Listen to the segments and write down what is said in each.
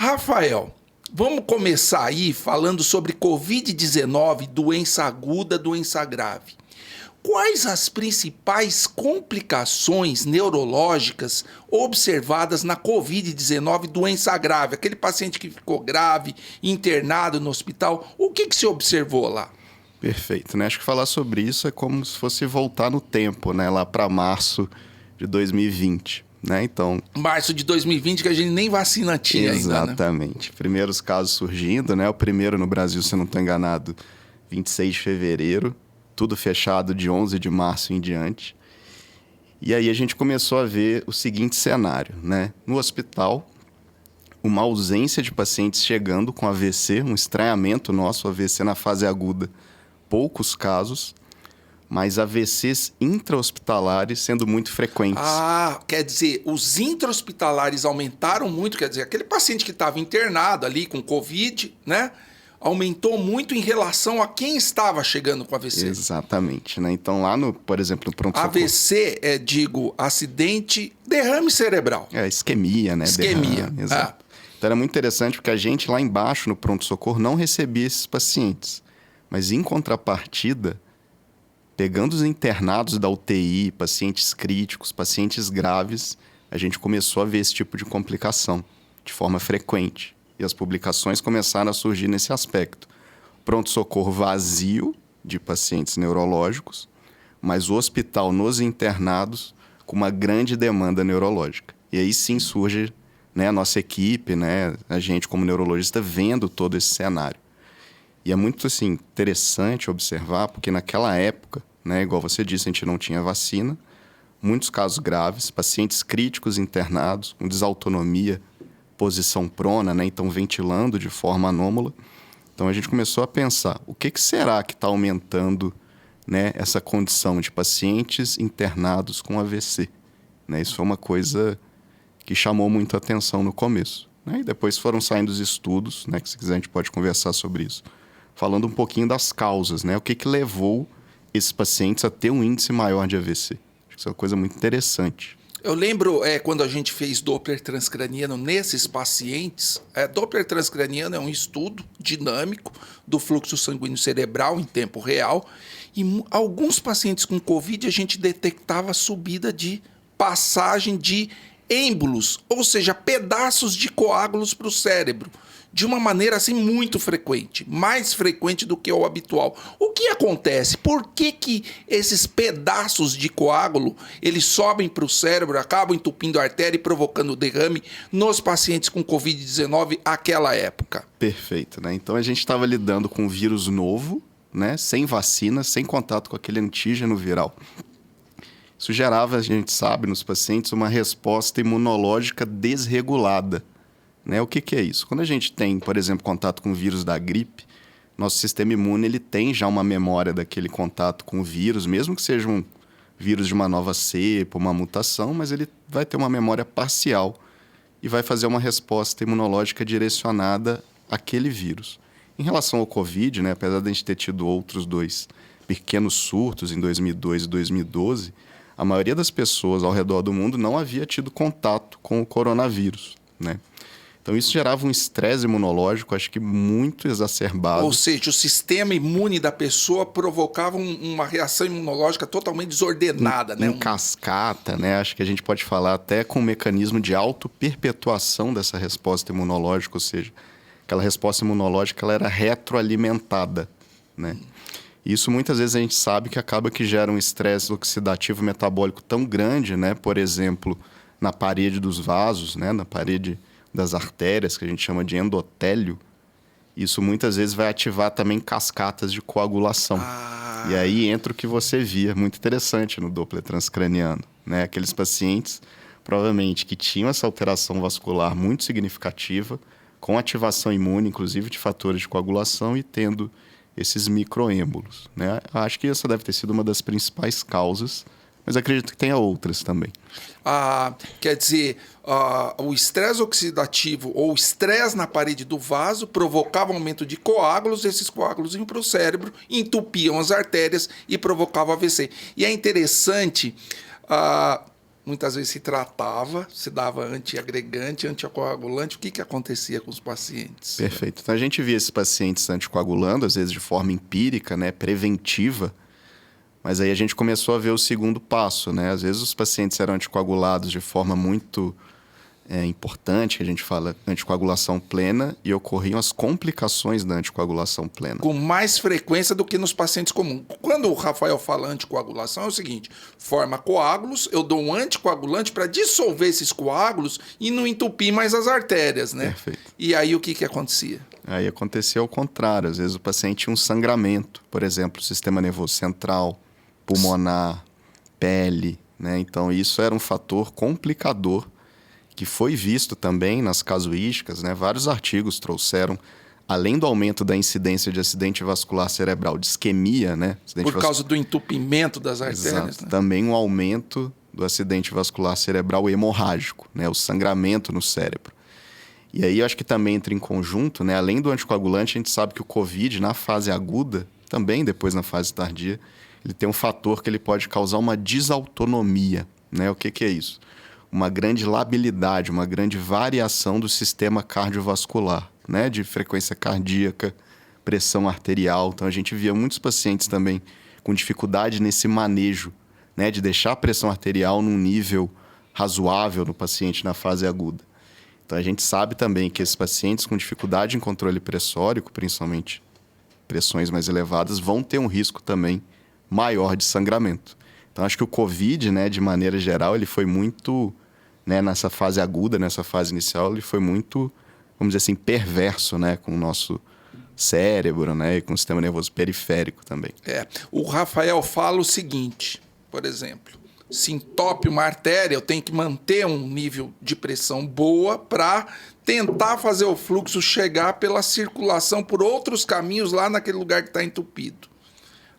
Rafael, vamos começar aí falando sobre Covid-19, doença aguda, doença grave. Quais as principais complicações neurológicas observadas na Covid-19, doença grave? Aquele paciente que ficou grave, internado no hospital, o que se observou lá? Perfeito, né? Acho que falar sobre isso é como se fosse voltar no tempo, né? Lá para março de 2020, né? Então... Março de 2020, que a gente nem vacina tinha ainda, né? Exatamente. Primeiros casos surgindo, né? O primeiro no Brasil, se eu não estou enganado, 26 de fevereiro. Tudo fechado de 11 de março em diante. E aí a gente começou a ver o seguinte cenário, né? No hospital, uma ausência de pacientes chegando com AVC, um estranhamento nosso, AVC na fase aguda, poucos casos, mas AVCs intra-hospitalares sendo muito frequentes. Ah, quer dizer, os intra-hospitalares aumentaram muito, quer dizer, aquele paciente que estava internado ali com Covid, né? Aumentou muito em relação a quem estava chegando com AVC. Exatamente, né? Então lá no, por exemplo, no pronto-socorro... AVC é, digo, acidente, derrame cerebral. É, isquemia, né? Isquemia. Derrame, exato. Então era muito interessante porque a gente lá embaixo no pronto-socorro não recebia esses pacientes. Mas em contrapartida, pegando os internados da UTI, pacientes críticos, pacientes graves, a gente começou a ver esse tipo de complicação de forma frequente. E as publicações começaram a surgir nesse aspecto. Pronto-socorro vazio de pacientes neurológicos, mas o hospital nos internados com uma grande demanda neurológica. E aí sim surge, né, a nossa equipe, né, a gente como neurologista vendo todo esse cenário. E é muito assim, interessante observar, porque naquela época, né, igual você disse, a gente não tinha vacina, muitos casos graves, pacientes críticos internados, com desautonomia, posição prona, né? Então ventilando de forma anômala. Então a gente começou a pensar, o que será que está aumentando, né, essa condição de pacientes internados com AVC? Né? Isso foi uma coisa que chamou muito a atenção no começo. Né? E depois foram saindo os estudos, né, que se quiser a gente pode conversar sobre isso, falando um pouquinho das causas, né? O que levou esses pacientes a ter um índice maior de AVC. Acho que isso é uma coisa muito interessante. Eu lembro quando a gente fez Doppler transcraniano nesses pacientes. Doppler transcraniano é um estudo dinâmico do fluxo sanguíneo cerebral em tempo real. E alguns pacientes com Covid a gente detectava subida de passagem de êmbolos, ou seja, pedaços de coágulos para o cérebro, de uma maneira assim muito frequente, mais frequente do que o habitual. O que acontece? Por que esses pedaços de coágulo eles sobem para o cérebro, acabam entupindo a artéria e provocando derrame nos pacientes com Covid-19 àquela época? Perfeito, né? Então a gente estava lidando com um vírus novo, né? Sem vacina, sem contato com aquele antígeno viral. Isso gerava, a gente sabe, nos pacientes uma resposta imunológica desregulada. Né? O que é isso? Quando a gente tem, por exemplo, contato com o vírus da gripe, nosso sistema imune ele tem já uma memória daquele contato com o vírus, mesmo que seja um vírus de uma nova cepa, uma mutação, mas ele vai ter uma memória parcial e vai fazer uma resposta imunológica direcionada àquele vírus. Em relação ao Covid, né, apesar de a gente ter tido outros dois pequenos surtos em 2002 e 2012, a maioria das pessoas ao redor do mundo não havia tido contato com o coronavírus, né? Então, isso gerava um estresse imunológico, acho que muito exacerbado. Ou seja, o sistema imune da pessoa provocava uma reação imunológica totalmente desordenada, né? Em cascata, né? Acho que a gente pode falar até com um mecanismo de auto-perpetuação dessa resposta imunológica, ou seja, aquela resposta imunológica ela era retroalimentada, né? Isso muitas vezes a gente sabe que acaba que gera um estresse oxidativo metabólico tão grande, né? Por exemplo, na parede dos vasos, né? Na parede das artérias, que a gente chama de endotélio, isso muitas vezes vai ativar também cascatas de coagulação. E aí entra o que você via, muito interessante no Doppler transcraniano, né? Aqueles pacientes, provavelmente, que tinham essa alteração vascular muito significativa, com ativação imune, inclusive de fatores de coagulação, e tendo esses microêmbolos, né? Acho que essa deve ter sido uma das principais causas, mas acredito que tenha outras também. Quer dizer, o estresse oxidativo ou estresse na parede do vaso provocava aumento de coágulos, esses coágulos iam para o cérebro, entupiam as artérias e provocavam AVC. E é interessante muitas vezes se tratava, se dava antiagregante, anticoagulante. O que acontecia com os pacientes? Perfeito. Então, a gente via esses pacientes anticoagulando, às vezes de forma empírica, né, preventiva, mas aí a gente começou a ver o segundo passo, né? Às vezes os pacientes eram anticoagulados de forma muito importante, que a gente fala anticoagulação plena, e ocorriam as complicações da anticoagulação plena. Com mais frequência do que nos pacientes comuns. Quando o Rafael fala anticoagulação, é o seguinte: forma coágulos, eu dou um anticoagulante para dissolver esses coágulos e não entupir mais as artérias, né? Perfeito. E aí o que acontecia? Aí acontecia ao contrário. Às vezes o paciente tinha um sangramento, por exemplo, sistema nervoso central, pulmonar, pele, né? Então isso era um fator complicador que foi visto também nas casuísticas, né? Vários artigos trouxeram, além do aumento da incidência de acidente vascular cerebral, de isquemia, né? Por causa do entupimento das artérias. Exato. Né? Também um aumento do acidente vascular cerebral hemorrágico, né? O sangramento no cérebro. E aí eu acho que também entra em conjunto, né? Além do anticoagulante, a gente sabe que o COVID, na fase aguda, também depois na fase tardia, ele tem um fator que ele pode causar uma desautonomia, né? O que é isso? Uma grande labilidade, uma grande variação do sistema cardiovascular, né? De frequência cardíaca, pressão arterial. Então, a gente via muitos pacientes também com dificuldade nesse manejo, né? De deixar a pressão arterial num nível razoável no paciente na fase aguda. Então, a gente sabe também que esses pacientes com dificuldade em controle pressórico, principalmente pressões mais elevadas, vão ter um risco também maior de sangramento. Então, acho que o COVID, né, de maneira geral, ele foi muito... Né, nessa fase aguda, nessa fase inicial, ele foi muito, vamos dizer assim, perverso, né, com o nosso cérebro, né, e com o sistema nervoso periférico também. O Rafael fala o seguinte, por exemplo: se entope uma artéria, eu tenho que manter um nível de pressão boa para tentar fazer o fluxo chegar pela circulação por outros caminhos lá naquele lugar que está entupido.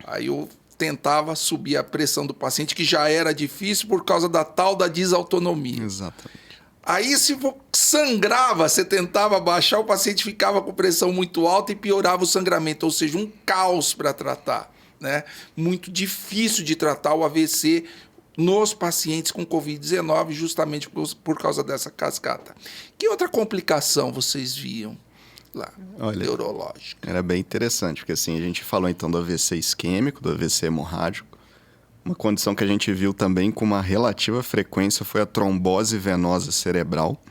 Aí eu tentava subir a pressão do paciente, que já era difícil por causa da tal da desautonomia. Exatamente. Aí, se sangrava, você tentava baixar, o paciente ficava com pressão muito alta e piorava o sangramento, ou seja, um caos para tratar, né? Muito difícil de tratar o AVC nos pacientes com Covid-19, justamente por causa dessa cascata. Que outra complicação vocês viam lá, neurológica? Era bem interessante, porque assim, a gente falou então do AVC isquêmico, do AVC hemorrágico. Uma condição que a gente viu também com uma relativa frequência foi a trombose venosa cerebral.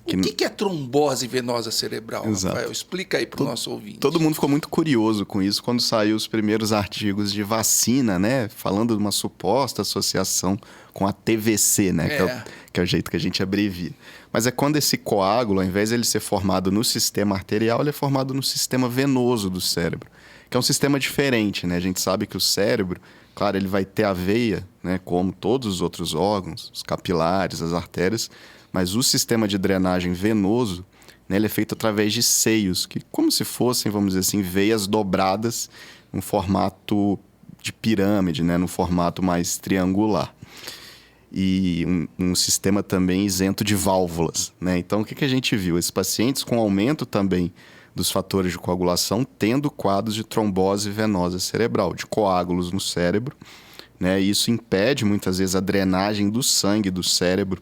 O que é trombose venosa cerebral, Exato. Rafael? Explica aí para o nosso ouvinte. Todo mundo ficou muito curioso com isso quando saiu os primeiros artigos de vacina, né? Falando de uma suposta associação com a TVC, né? Que é o jeito que a gente abrevia. Mas é quando esse coágulo, ao invés de ele ser formado no sistema arterial, ele é formado no sistema venoso do cérebro, que é um sistema diferente, né? A gente sabe que o cérebro, claro, ele vai ter a veia, né? Como todos os outros órgãos, os capilares, as artérias, mas o sistema de drenagem venoso, né, ele é feito através de seios, que como se fossem, vamos dizer assim, veias dobradas no formato de pirâmide, né, no formato mais triangular. E um sistema também isento de válvulas, né? Então, o que a gente viu? Esses pacientes com aumento também dos fatores de coagulação, tendo quadros de trombose venosa cerebral, de coágulos no cérebro, né? E isso impede, muitas vezes, a drenagem do sangue do cérebro,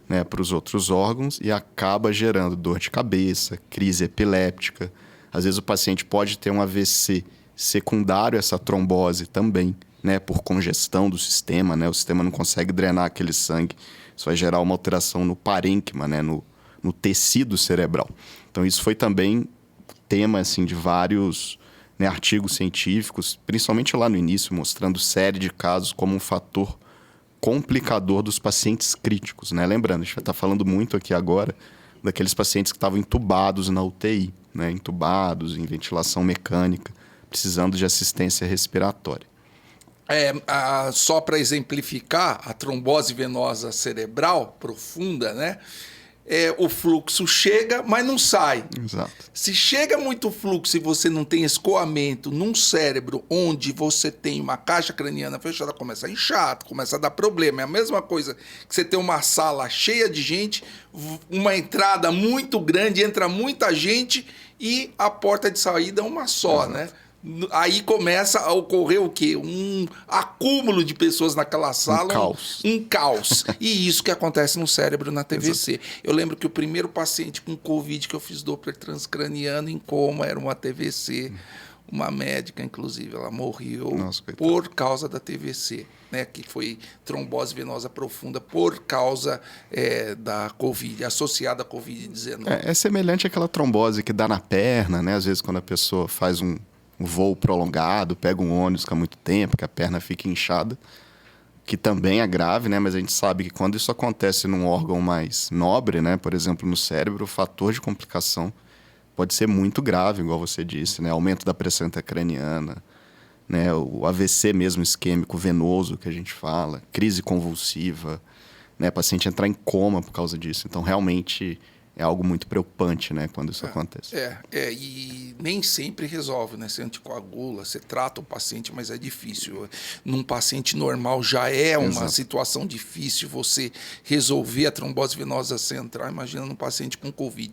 né, para os outros órgãos e acaba gerando dor de cabeça, crise epiléptica. Às vezes o paciente pode ter um AVC secundário a essa trombose também, né, por congestão do sistema, né, o sistema não consegue drenar aquele sangue. Isso vai gerar uma alteração no parênquima, né, no tecido cerebral. Então isso foi também tema assim, de vários, né, artigos científicos, principalmente lá no início, mostrando série de casos como um fator complicador dos pacientes críticos, né? Lembrando, a gente vai estar falando muito aqui agora daqueles pacientes que estavam entubados na UTI, né? Entubados em ventilação mecânica, precisando de assistência respiratória. Só para exemplificar, a trombose venosa cerebral profunda, né? O fluxo chega, mas não sai. Exato. Se chega muito fluxo e você não tem escoamento num cérebro onde você tem uma caixa craniana fechada, começa a inchar, começa a dar problema. É a mesma coisa que você tem uma sala cheia de gente, uma entrada muito grande, entra muita gente e a porta de saída é uma só, né? Aí começa a ocorrer o quê? Um acúmulo de pessoas naquela sala. Caos. Um caos. E isso que acontece no cérebro na TVC. Exato. Eu lembro que o primeiro paciente com Covid que eu fiz Doppler transcraniano em coma era uma TVC. Uma médica, inclusive, ela morreu por causa da TVC, né, que foi trombose venosa profunda por causa da Covid, associada à Covid-19. É semelhante àquela trombose que dá na perna, né? Às vezes, quando a pessoa faz um voo prolongado, pega um ônibus que há muito tempo, que a perna fica inchada, que também é grave, né? Mas a gente sabe que quando isso acontece num órgão mais nobre, né? Por exemplo, no cérebro, o fator de complicação pode ser muito grave, igual você disse, né? Aumento da pressão intracraniana, né? O AVC mesmo isquêmico venoso que a gente fala, crise convulsiva, né? Paciente entrar em coma por causa disso. Então, realmente é algo muito preocupante, né? Quando isso acontece. E nem sempre resolve, né? Você anticoagula, você trata o paciente, mas é difícil. Num paciente normal já é uma situação difícil você resolver a trombose venosa central. Imagina num paciente com Covid.